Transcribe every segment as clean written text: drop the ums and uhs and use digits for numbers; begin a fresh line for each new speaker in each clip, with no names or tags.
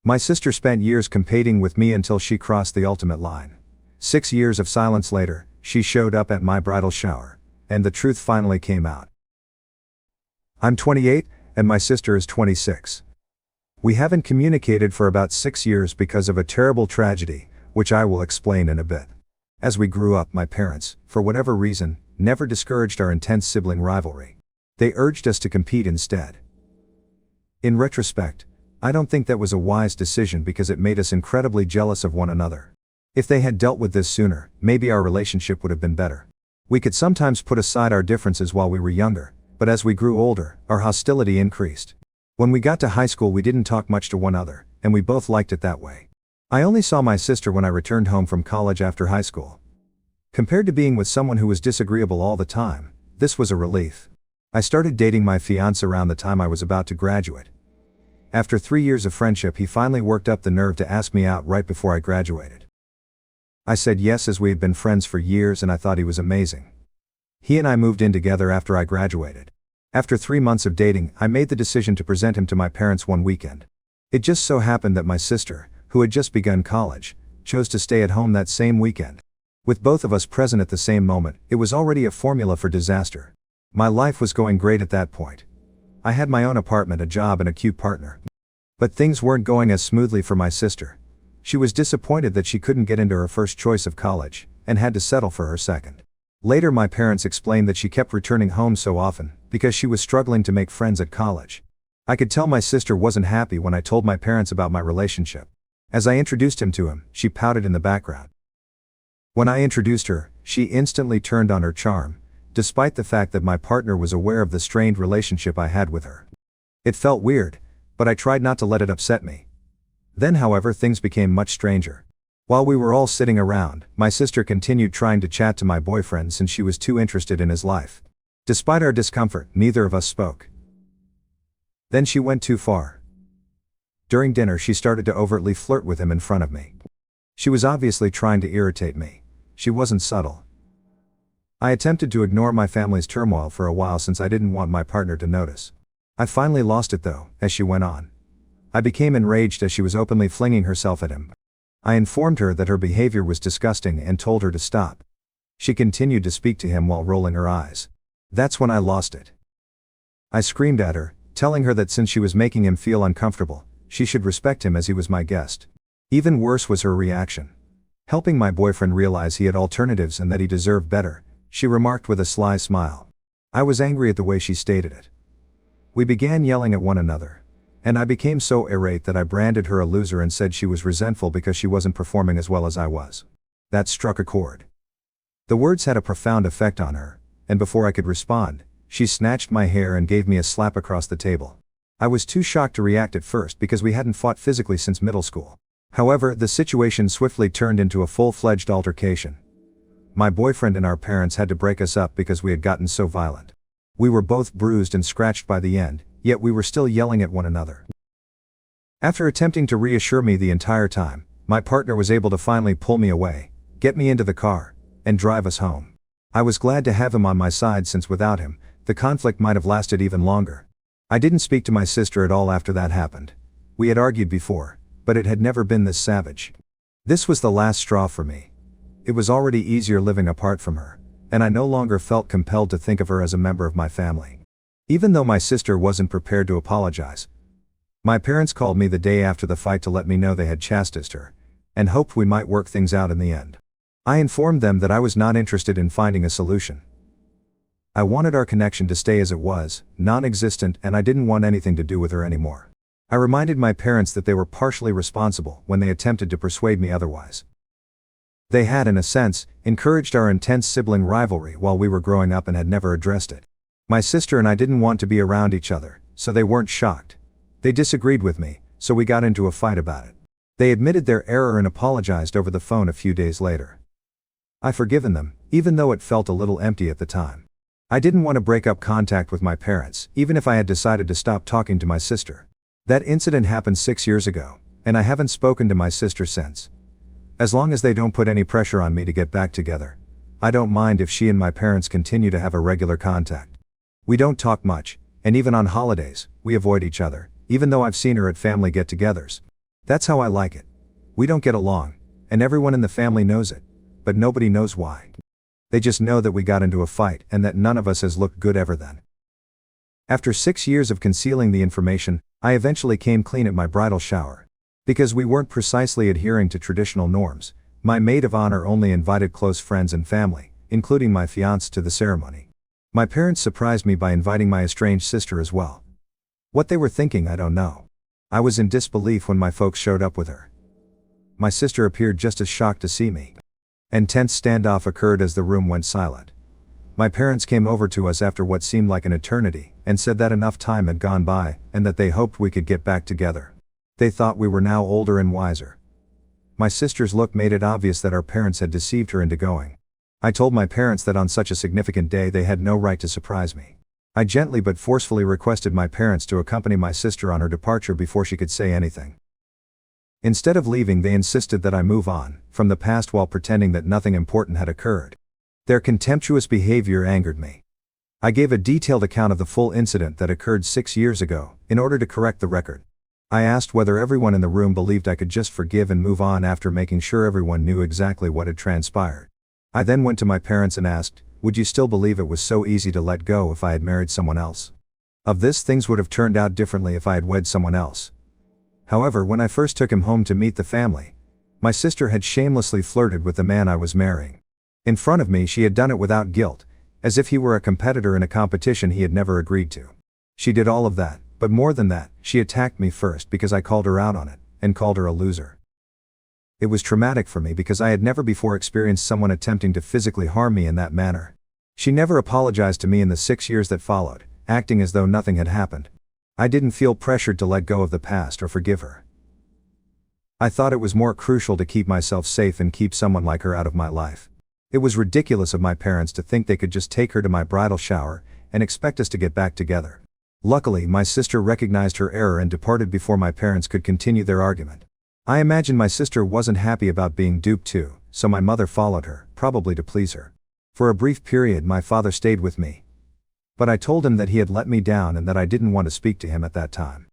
My sister spent years competing with me until she crossed the ultimate line. 6 years of silence later, she showed up at my bridal shower, and the truth finally came out. I'm 28, and my sister is 26. We haven't communicated for about 6 years because of a terrible tragedy, which I will explain in a bit. As we grew up, my parents, for whatever reason, never discouraged our intense sibling rivalry. They urged us to compete instead. In retrospect, I don't think that was a wise decision because it made us incredibly jealous of one another. If they had dealt with this sooner, maybe our relationship would have been better. We could sometimes put aside our differences while we were younger, but as we grew older, our hostility increased. When we got to high school, we didn't talk much to one another, and we both liked it that way. I only saw my sister when I returned home from college after high school. Compared to being with someone who was disagreeable all the time, this was a relief. I started dating my fiancé around the time I was about to graduate. After 3 years of friendship, he finally worked up the nerve to ask me out right before I graduated. I said yes, as we had been friends for years and I thought he was amazing. He and I moved in together after I graduated. After 3 months of dating, I made the decision to present him to my parents one weekend. It just so happened that my sister, who had just begun college, chose to stay at home that same weekend. With both of us present at the same moment, it was already a formula for disaster. My life was going great at that point. I had my own apartment, a job, and a cute partner. But things weren't going as smoothly for my sister. She was disappointed that she couldn't get into her first choice of college, and had to settle for her second. Later, my parents explained that she kept returning home so often because she was struggling to make friends at college. I could tell my sister wasn't happy when I told my parents about my relationship. As I introduced him to him, she pouted in the background. When I introduced her, she instantly turned on her charm, despite the fact that my partner was aware of the strained relationship I had with her. It felt weird, but I tried not to let it upset me. Then, however, things became much stranger. While we were all sitting around, my sister continued trying to chat to my boyfriend since she was too interested in his life. Despite our discomfort, neither of us spoke. Then she went too far. During dinner, she started to overtly flirt with him in front of me. She was obviously trying to irritate me. She wasn't subtle. I attempted to ignore my family's turmoil for a while since I didn't want my partner to notice. I finally lost it though, as she went on. I became enraged as she was openly flinging herself at him. I informed her that her behavior was disgusting and told her to stop. She continued to speak to him while rolling her eyes. That's when I lost it. I screamed at her, telling her that since she was making him feel uncomfortable, she should respect him as he was my guest. Even worse was her reaction. Helping my boyfriend realize he had alternatives and that he deserved better, she remarked with a sly smile. I was angry at the way she stated it. We began yelling at one another, and I became so irate that I branded her a loser and said she was resentful because she wasn't performing as well as I was. That struck a chord. The words had a profound effect on her, and before I could respond, she snatched my hair and gave me a slap across the table. I was too shocked to react at first because we hadn't fought physically since middle school. However, the situation swiftly turned into a full-fledged altercation. My boyfriend and our parents had to break us up because we had gotten so violent. We were both bruised and scratched by the end, yet we were still yelling at one another. After attempting to reassure me the entire time, my partner was able to finally pull me away, get me into the car, and drive us home. I was glad to have him on my side since without him, the conflict might have lasted even longer. I didn't speak to my sister at all after that happened. We had argued before, but it had never been this savage. This was the last straw for me. It was already easier living apart from her, and I no longer felt compelled to think of her as a member of my family. Even though my sister wasn't prepared to apologize, my parents called me the day after the fight to let me know they had chastised her, and hoped we might work things out in the end. I informed them that I was not interested in finding a solution. I wanted our connection to stay as it was, non-existent, and I didn't want anything to do with her anymore. I reminded my parents that they were partially responsible when they attempted to persuade me otherwise. They had, in a sense, encouraged our intense sibling rivalry while we were growing up and had never addressed it. My sister and I didn't want to be around each other, so they weren't shocked. They disagreed with me, so we got into a fight about it. They admitted their error and apologized over the phone a few days later. I've forgiven them, even though it felt a little empty at the time. I didn't want to break up contact with my parents, even if I had decided to stop talking to my sister. That incident happened 6 years ago, and I haven't spoken to my sister since. As long as they don't put any pressure on me to get back together, I don't mind if she and my parents continue to have a regular contact. We don't talk much, and even on holidays, we avoid each other, even though I've seen her at family get-togethers. That's how I like it. We don't get along, and everyone in the family knows it, but nobody knows why. They just know that we got into a fight and that none of us has looked good ever then. After 6 years of concealing the information, I eventually came clean at my bridal shower. Because we weren't precisely adhering to traditional norms, my maid of honor only invited close friends and family, including my fiancé, to the ceremony. My parents surprised me by inviting my estranged sister as well. What they were thinking, I don't know. I was in disbelief when my folks showed up with her. My sister appeared just as shocked to see me. An tense standoff occurred as the room went silent. My parents came over to us after what seemed like an eternity, and said that enough time had gone by, and that they hoped we could get back together. They thought we were now older and wiser. My sister's look made it obvious that our parents had deceived her into going. I told my parents that on such a significant day they had no right to surprise me. I gently but forcefully requested my parents to accompany my sister on her departure before she could say anything. Instead of leaving, they insisted that I move on from the past while pretending that nothing important had occurred. Their contemptuous behavior angered me. I gave a detailed account of the full incident that occurred 6 years ago, in order to correct the record. I asked whether everyone in the room believed I could just forgive and move on after making sure everyone knew exactly what had transpired. I then went to my parents and asked, would you still believe it was so easy to let go if I had married someone else? Of this, things would have turned out differently if I had wed someone else. However, when I first took him home to meet the family, my sister had shamelessly flirted with the man I was marrying. In front of me, she had done it without guilt, as if he were a competitor in a competition he had never agreed to. She did all of that, but more than that, she attacked me first because I called her out on it, and called her a loser. It was traumatic for me because I had never before experienced someone attempting to physically harm me in that manner. She never apologized to me in the 6 years that followed, acting as though nothing had happened. I didn't feel pressured to let go of the past or forgive her. I thought it was more crucial to keep myself safe and keep someone like her out of my life. It was ridiculous of my parents to think they could just take her to my bridal shower and expect us to get back together. Luckily, my sister recognized her error and departed before my parents could continue their argument. I imagine my sister wasn't happy about being duped too, so my mother followed her, probably to please her. For a brief period, my father stayed with me. But I told him that he had let me down and that I didn't want to speak to him at that time.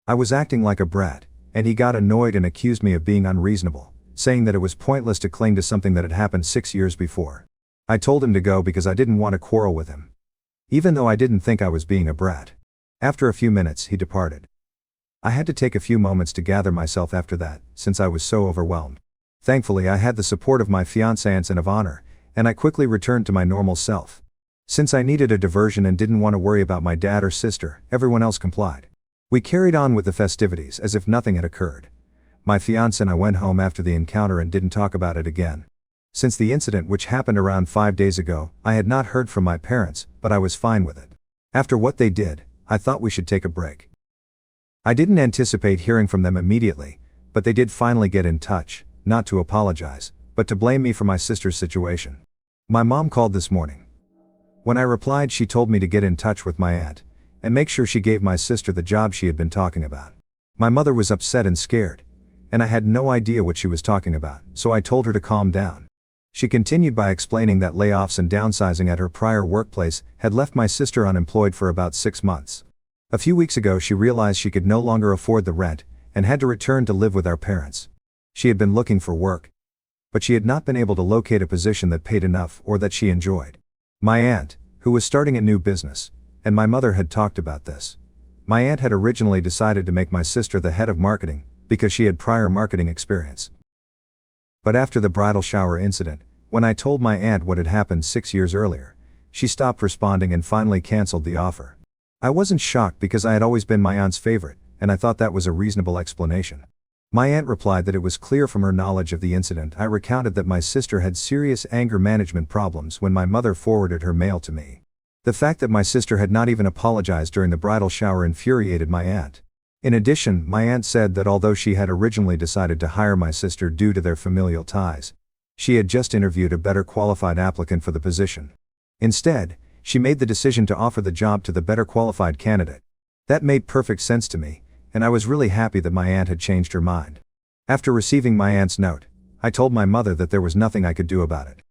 I was acting like a brat, and he got annoyed and accused me of being unreasonable, saying that it was pointless to cling to something that had happened 6 years before. I told him to go because I didn't want to quarrel with him, even though I didn't think I was being a brat. After a few minutes, he departed. I had to take a few moments to gather myself after that, since I was so overwhelmed. Thankfully, I had the support of my fiancé and of honor, and I quickly returned to my normal self. Since I needed a diversion and didn't want to worry about my dad or sister, everyone else complied. We carried on with the festivities as if nothing had occurred. My fiancé and I went home after the encounter and didn't talk about it again. Since the incident, which happened around 5 days ago, I had not heard from my parents, but I was fine with it. After what they did, I thought we should take a break. I didn't anticipate hearing from them immediately, but they did finally get in touch, not to apologize, but to blame me for my sister's situation. My mom called this morning. When I replied, she told me to get in touch with my aunt, and make sure she gave my sister the job she had been talking about. My mother was upset and scared, and I had no idea what she was talking about, so I told her to calm down. She continued by explaining that layoffs and downsizing at her prior workplace had left my sister unemployed for about 6 months. A few weeks ago, she realized she could no longer afford the rent, and had to return to live with our parents. She had been looking for work, but she had not been able to locate a position that paid enough or that she enjoyed. My aunt, who was starting a new business, and my mother had talked about this. My aunt had originally decided to make my sister the head of marketing, because she had prior marketing experience. But after the bridal shower incident, when I told my aunt what had happened 6 years earlier, she stopped responding and finally canceled the offer. I wasn't shocked because I had always been my aunt's favorite, and I thought that was a reasonable explanation. My aunt replied that it was clear from her knowledge of the incident. I recounted that my sister had serious anger management problems when my mother forwarded her mail to me. The fact that my sister had not even apologized during the bridal shower infuriated my aunt. In addition, my aunt said that although she had originally decided to hire my sister due to their familial ties, she had just interviewed a better qualified applicant for the position. Instead, she made the decision to offer the job to the better qualified candidate. That made perfect sense to me, and I was really happy that my aunt had changed her mind. After receiving my aunt's note, I told my mother that there was nothing I could do about it.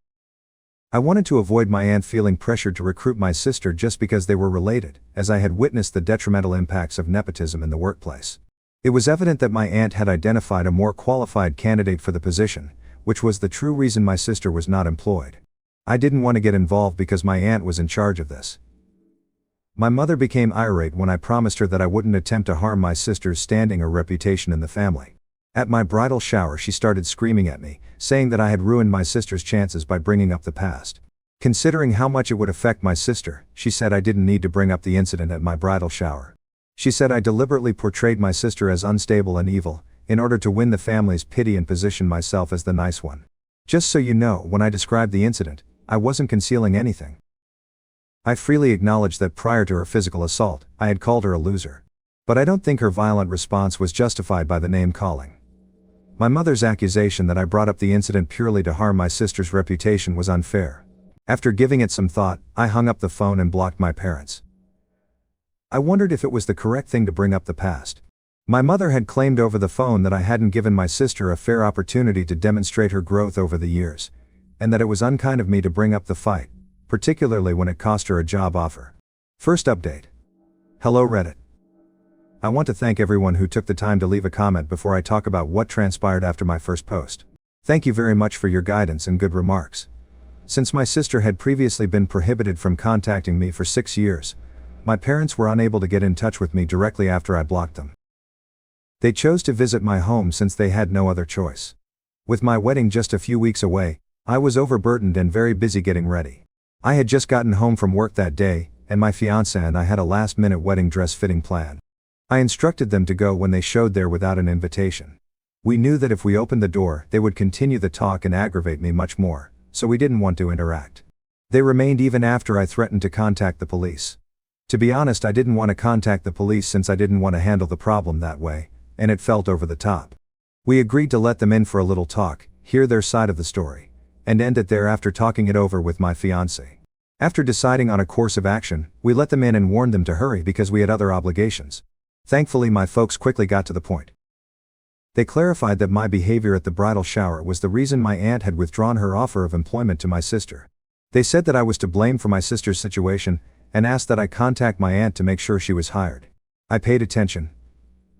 I wanted to avoid my aunt feeling pressured to recruit my sister just because they were related, as I had witnessed the detrimental impacts of nepotism in the workplace. It was evident that my aunt had identified a more qualified candidate for the position, which was the true reason my sister was not employed. I didn't want to get involved because my aunt was in charge of this. My mother became irate when I promised her that I wouldn't attempt to harm my sister's standing or reputation in the family. At my bridal shower, she started screaming at me, saying that I had ruined my sister's chances by bringing up the past. Considering how much it would affect my sister, she said I didn't need to bring up the incident at my bridal shower. She said I deliberately portrayed my sister as unstable and evil, in order to win the family's pity and position myself as the nice one. Just so you know, when I described the incident, I wasn't concealing anything. I freely acknowledged that prior to her physical assault, I had called her a loser. But I don't think her violent response was justified by the name-calling. My mother's accusation that I brought up the incident purely to harm my sister's reputation was unfair. After giving it some thought, I hung up the phone and blocked my parents. I wondered if it was the correct thing to bring up the past. My mother had claimed over the phone that I hadn't given my sister a fair opportunity to demonstrate her growth over the years, and that it was unkind of me to bring up the fight, particularly when it cost her a job offer. First update. Hello Reddit. I want to thank everyone who took the time to leave a comment before I talk about what transpired after my first post. Thank you very much for your guidance and good remarks. Since my sister had previously been prohibited from contacting me for 6 years, my parents were unable to get in touch with me directly after I blocked them. They chose to visit my home since they had no other choice. With my wedding just a few weeks away, I was overburdened and very busy getting ready. I had just gotten home from work that day, and my fiancé and I had a last-minute wedding dress fitting plan. I instructed them to go when they showed there without an invitation. We knew that if we opened the door, they would continue the talk and aggravate me much more, so we didn't want to interact. They remained even after I threatened to contact the police. To be honest, I didn't want to contact the police since I didn't want to handle the problem that way, and it felt over the top. We agreed to let them in for a little talk, hear their side of the story, and end it there after talking it over with my fiancé. After deciding on a course of action, we let them in and warned them to hurry because we had other obligations. Thankfully, my folks quickly got to the point. They clarified that my behavior at the bridal shower was the reason my aunt had withdrawn her offer of employment to my sister. They said that I was to blame for my sister's situation, and asked that I contact my aunt to make sure she was hired. I paid attention,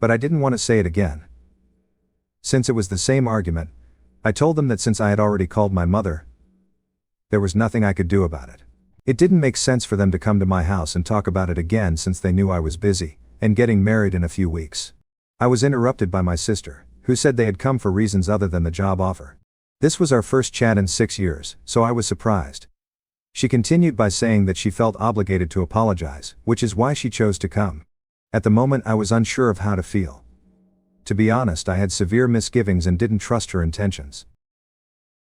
but I didn't want to say it again. Since it was the same argument, I told them that since I had already called my mother, there was nothing I could do about it. It didn't make sense for them to come to my house and talk about it again since they knew I was busy, and getting married in a few weeks. I was interrupted by my sister, who said they had come for reasons other than the job offer. This was our first chat in 6 years, so I was surprised. She continued by saying that she felt obligated to apologize, which is why she chose to come. At the moment, I was unsure of how to feel. To be honest, I had severe misgivings and didn't trust her intentions.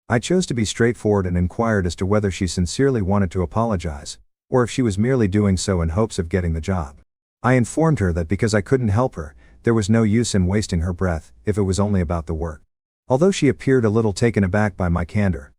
I chose to be straightforward and inquired as to whether she sincerely wanted to apologize, or if she was merely doing so in hopes of getting the job. I informed her that because I couldn't help her, there was no use in wasting her breath, if it was only about the work. Although she appeared a little taken aback by my candor,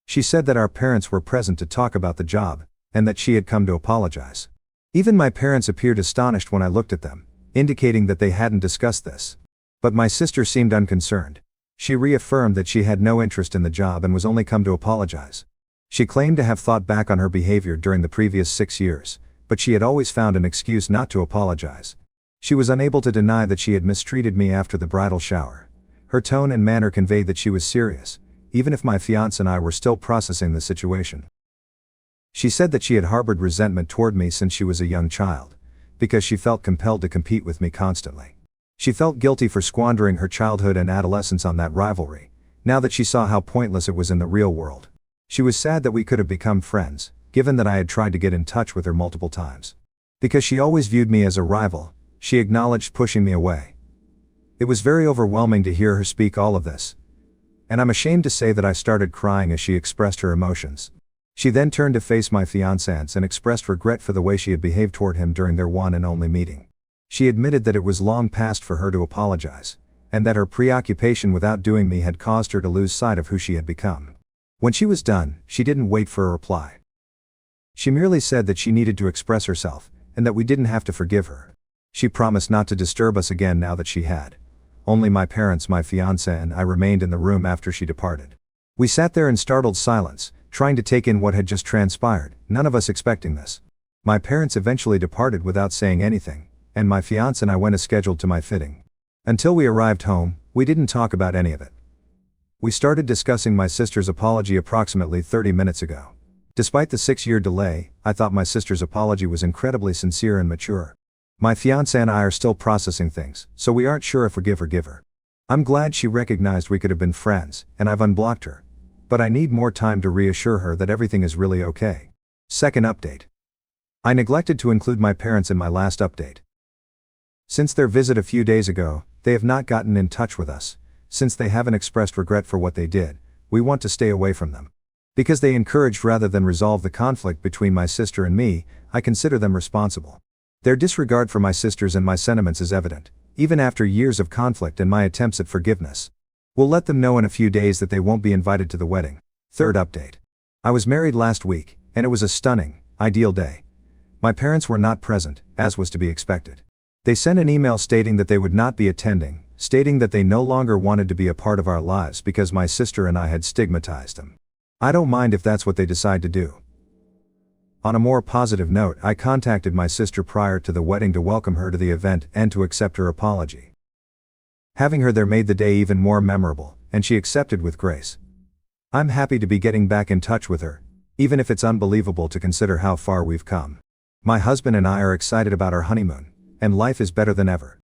she said that our parents were present to talk about the job, and that she had come to apologize. Even my parents appeared astonished when I looked at them, indicating that they hadn't discussed this. But my sister seemed unconcerned. She reaffirmed that she had no interest in the job and was only come to apologize. She claimed to have thought back on her behavior during the previous 6 years, but she had always found an excuse not to apologize. She was unable to deny that she had mistreated me after the bridal shower. Her tone and manner conveyed that she was serious, even if my fiancé and I were still processing the situation. She said that she had harbored resentment toward me since she was a young child, because she felt compelled to compete with me constantly. She felt guilty for squandering her childhood and adolescence on that rivalry, now that she saw how pointless it was in the real world. She was sad that we could have become friends, given that I had tried to get in touch with her multiple times. Because she always viewed me as a rival, she acknowledged pushing me away. It was very overwhelming to hear her speak all of this, and I'm ashamed to say that I started crying as she expressed her emotions. She then turned to face my fiancé and expressed regret for the way she had behaved toward him during their one and only meeting. She admitted that it was long past for her to apologize, and that her preoccupation with outdoing me had caused her to lose sight of who she had become. When she was done, she didn't wait for a reply. She merely said that she needed to express herself, and that we didn't have to forgive her. She promised not to disturb us again now that she had. Only my parents, my fiancé, and I remained in the room after she departed. We sat there in startled silence, trying to take in what had just transpired, none of us expecting this. My parents eventually departed without saying anything, and my fiancé and I went as scheduled to my fitting. Until we arrived home, we didn't talk about any of it. We started discussing my sister's apology approximately 30 minutes ago. Despite the 6-year delay, I thought my sister's apology was incredibly sincere and mature. My fiancé and I are still processing things, so we aren't sure if we forgive her. I'm glad she recognized we could have been friends, and I've unblocked her. But I need more time to reassure her that everything is really okay. Second update. I neglected to include my parents in my last update. Since their visit a few days ago, they have not gotten in touch with us. Since they haven't expressed regret for what they did, we want to stay away from them. Because they encouraged rather than resolve the conflict between my sister and me, I consider them responsible. Their disregard for my sisters and my sentiments is evident, even after years of conflict and my attempts at forgiveness. We'll let them know in a few days that they won't be invited to the wedding. Third update. I was married last week, and it was a stunning, ideal day. My parents were not present, as was to be expected. They sent an email stating that they would not be attending, stating that they no longer wanted to be a part of our lives because my sister and I had stigmatized them. I don't mind if that's what they decide to do. On a more positive note, I contacted my sister prior to the wedding to welcome her to the event and to accept her apology. Having her there made the day even more memorable, and she accepted with grace. I'm happy to be getting back in touch with her, even if it's unbelievable to consider how far we've come. My husband and I are excited about our honeymoon, and life is better than ever.